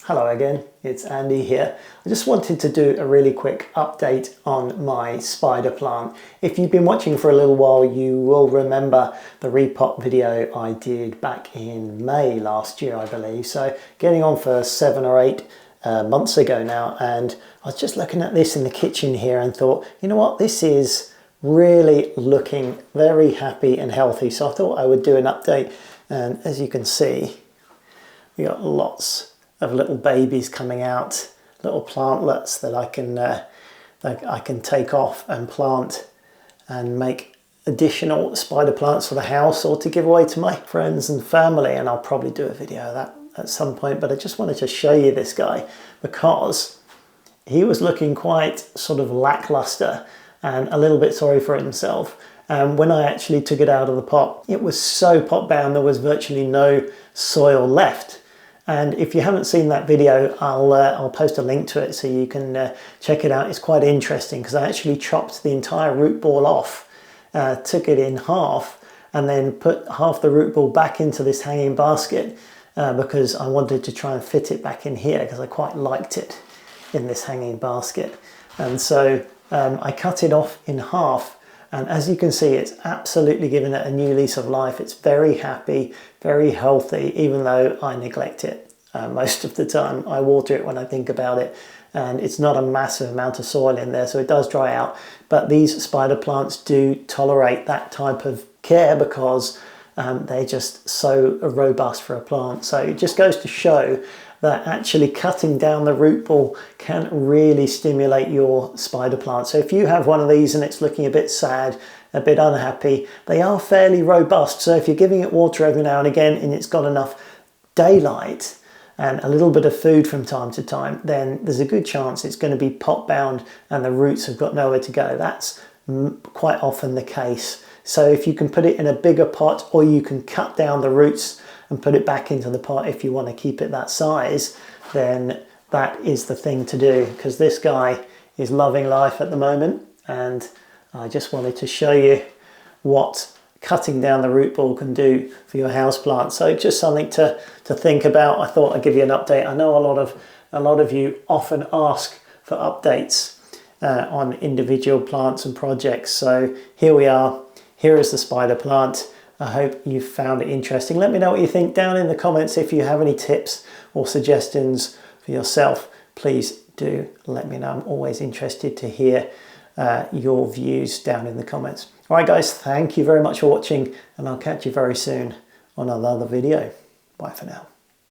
Hello again, it's Andy here. I just wanted to do a really quick update on my spider plant. If you've been watching for a little while, you will remember the repot video I did back in May last year, I believe. So getting on for 7 or 8 months ago now, and I was just looking at this in the kitchen here and thought, you know what, this is really looking very happy and healthy. So I thought I would do an update, and as you can see, we got lots of little babies coming out, little plantlets that I can take off and plant and make additional spider plants for the house or to give away to my friends and family. And I'll probably do a video of that at some point, but I just wanted to show you this guy because he was looking quite sort of lackluster and a little bit sorry for himself. And when I actually took it out of the pot, it was so pot bound there was virtually no soil left. And if you haven't seen that video, I'll post a link to it so you can check it out. It's quite interesting because I actually chopped the entire root ball off, took it in half, and then put half the root ball back into this hanging basket because I wanted to try and fit it back in here because I quite liked it in this hanging basket. And so I cut it off in half. And as you can see, it's absolutely given it a new lease of life. It's very happy, very healthy, even though I neglect it most of the time. I water it when I think about it, and it's not a massive amount of soil in there, so it does dry out. But these spider plants do tolerate that type of care because they're just so robust for a plant. So it just goes to show that actually cutting down the root ball can really stimulate your spider plant. So if you have one of these and it's looking a bit sad, a bit unhappy, they are fairly robust. So if you're giving it water every now and again and it's got enough daylight and a little bit of food from time to time, then there's a good chance it's going to be pot bound and the roots have got nowhere to go. That's quite often the case. So if you can put it in a bigger pot, or you can cut down the roots and put it back into the pot if you want to keep it that size, then that is the thing to do, because this guy is loving life at the moment. And I just wanted to show you what cutting down the root ball can do for your house plant. So just something to think about. I thought I'd give you an update. I know a lot of you often ask for updates on individual plants and projects. So here we are. Here is the spider plant. I hope you found it interesting. Let me know what you think down in the comments. If you have any tips or suggestions for yourself, please do let me know. I'm always interested to hear your views down in the comments. All right, guys, thank you very much for watching, and I'll catch you very soon on another video. Bye for now.